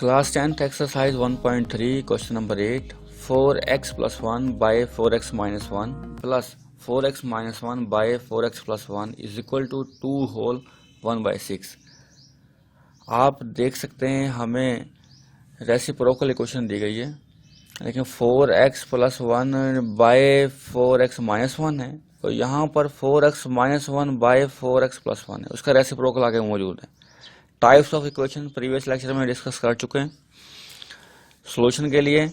Class 10th exercise 1.3 question number 8 4x plus 1 by 4x minus 1 plus 4x minus 1 by 4x plus 1 is equal to 2 whole 1/6। आप देख सकते हैं हमें reciprocal equation दी गई है, लेकिन 4x plus 1 by 4x minus 1 है, तो यहाँ पर 4x minus 1 by 4x plus 1 है, उसका रेसिप्रोकल आगे मौजूद है। Types of equation previous lecture में डिस्कस कर चुके हैं। सॉल्यूशन के लिए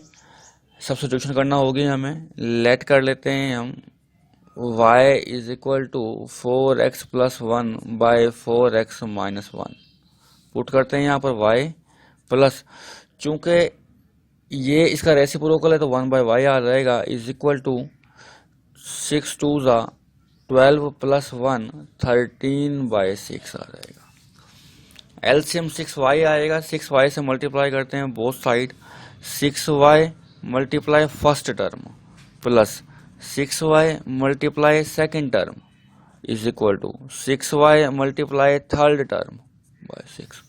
सब्स्टिट्यूशन करना होगी हमें। लेट कर लेते हैं हम y is equal to 4x plus 1 by 4x minus 1। Put करते हैं यहाँ पर y प्लस, चूंकि ये इसका रेसिप्रोकल है तो 1/y आ जाएगा, इज इक्वल टू 6 2 ज़ा 12 प्लस 1 13/6 आ जाएगा। एलसीएम 6y आएगा, 6y से मल्टीप्लाई करते हैं both side, 6y multiply first term plus 6y multiply second term is equal to 6y multiply third term by 6।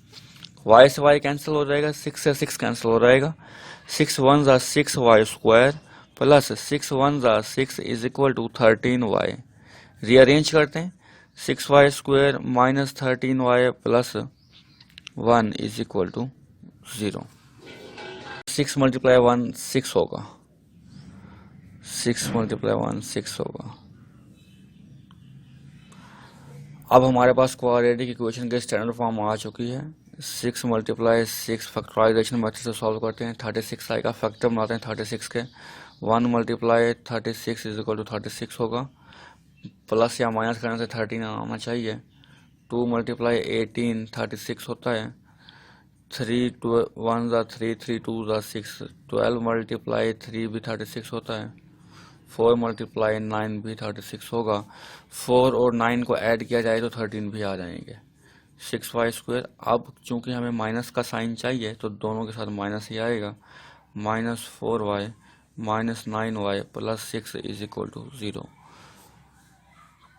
y से y कैंसिल हो जाएगा, 6 से 6 कैंसिल हो जाएगा, 6 1 ज़ा 6y स्क्वायर प्लस 6 1 ज़ा 6 is equal to 13y। Rearrange करते हैं, 6y square minus 13y plus 1 is equal to 0। 6 multiply 1 6 होगा, 6 मल्टीप्लाई 1 6 होगा। अब हमारे पास क्वाड्रेटिक इक्वेशन के स्टैंडर्ड फॉर्म आ चुकी है। 6 मल्टीप्लाई 6 फैक्टराइजेशन मेथड से सॉल्व करते हैं, 36 आएगा। फैक्टर बनाते हैं 36 के, 1 मल्टीप्लाई 36 इज इक्वल टू 36 होगा, प्लस या माइनस करने से 13 आना चाहिए। 2 मल्टीप्लाई 18 36 होता है, 3 1 ज़ा 3 3 2 ज़ा 6, 12 मल्टीप्लाई 3 भी 36 होता है, 4 मल्टीप्लाई 9 भी 36 होगा। 4 और 9 को ऐड किया जाए तो 13 भी आ जाएंगे। 6y स्क्वायर, अब चूंकि हमें माइनस का साइन चाहिए तो दोनों के साथ माइनस ही आएगा, minus 4y minus 9y plus 6 is equal to 0।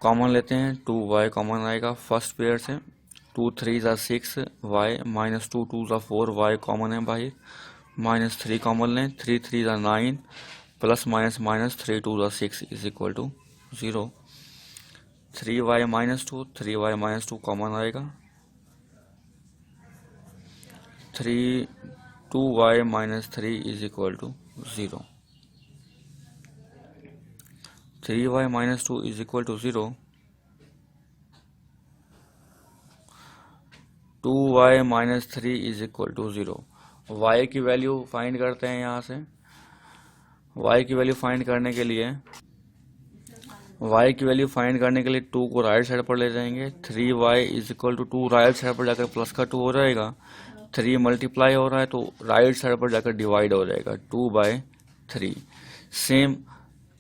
Common लेते हैं, 2y कॉमन आएगा फर्स्ट पेयर से, 2 3 ज़ा 6y माइनस 2 2 ज़ा 4y कॉमन है बाहर, माइनस 3 कॉमन लें, 3 3 ज़ा 9 प्लस माइनस माइनस 3 2 ज़ा 6 is equal to 0। 3y minus 2, 3y minus 2 common आएगा, 2y minus 3 is equal to 0। 3y minus 2 is equal to 0। 2y minus 3 is equal to 0। y की value find करते हैं यहाँ से। y की वैल्यू फाइंड करने के लिए 2 को राइट साइड पर ले जाएंगे, 3y is equal to 2 right side पर जाकर प्लस का 2 हो जाएगा, 3 मल्टीप्लाई हो रहा है तो राइट साइड पर जाकर डिवाइड हो जाएगा 2/3। Same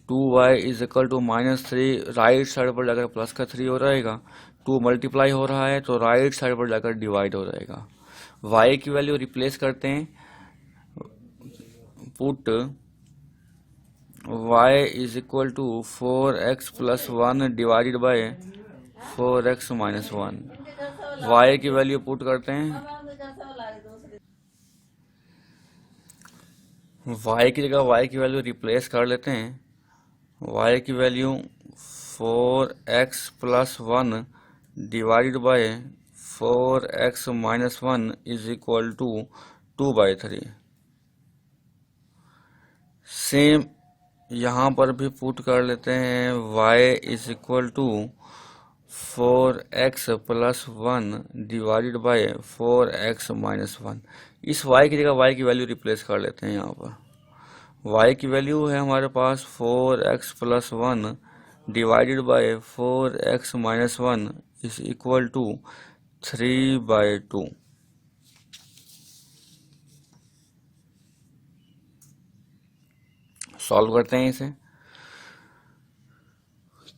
2y is equal to minus 3 right side पर जाकर प्लस का 3 हो जाएगा, 2 मल्टीप्लाई हो रहा है तो राइट साइड पर जाकर डिवाइड हो जाएगा। y की वैल्यू रिप्लेस करते हैं, put y is equal to 4x plus 1 divided by 4x minus 1। y की वैल्यू पुट करते हैं, y की जगह y की वैल्यू रिप्लेस कर लेते हैं। y की value 4x plus 1 divided by 4x minus 1 is equal to 2/3। Same यहाँ पर भी पुट कर लेते हैं, y is equal to 4x plus 1 divided by 4x minus 1। इस y की जगह y की वैल्यू रिप्लेस कर लेते हैं। यहाँ पर y की वैल्यू है हमारे पास 4x plus 1 divided by 4x minus 1 is equal to 3/2। Solve करते हैं इसे,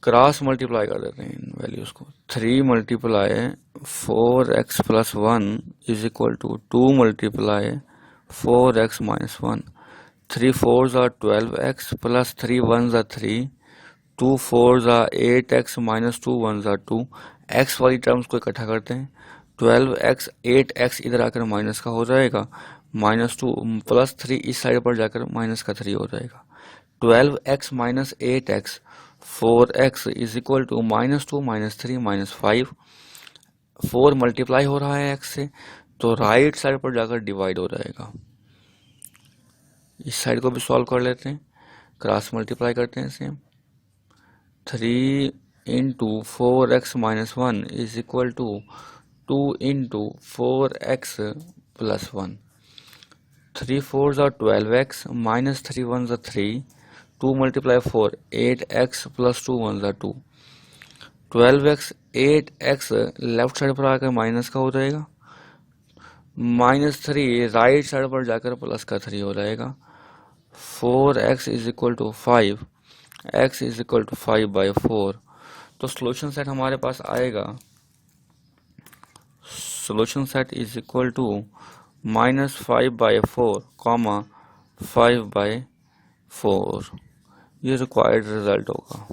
क्रॉस मल्टीप्लाई कर देते हैं इन वैल्यूज को। 3 multiply 4x plus 1 is equal to 2 multiply 4x minus 1। 3 4 ज़ा 12x प्लस 3 1 ज़ा 3, 2 4 ज़ा 8x माइनस 2 1 ज़ा 2। x वाली टर्म्स को इकट्ठा करते हैं, 12x 8x इधर आकर माइनस का हो जाएगा, -2 +3 इस साइड पर जाकर माइनस का 3 हो जाएगा। 12x minus 8x 4x is equal to -2 -3 -5। 4 multiply हो रहा है x से, तो राइट साइड पर जाकर डिवाइड हो जाएगा। इस साइड को भी सॉल्व कर लेते हैं, क्रॉस मल्टीप्लाई करते हैं same. 3 into 4x minus 1 is equal to 2 into 4x plus 1। 3 4s are 12x minus 3 1s are 3। 2 multiply 4 8x plus 2 1s are 2। 12x 8x left side पर आकर माइनस का हो जाएगा, -3 राइट साइड पर जाकर प्लस का 3 हो जाएगा। 4x is equal to 5, x is equal to 5/4। तो सोल्यूशन सेट हमारे पास आएगा, solution set is equal to -5/4, 5/4। ये रिक्वायर्ड रिजल्ट होगा।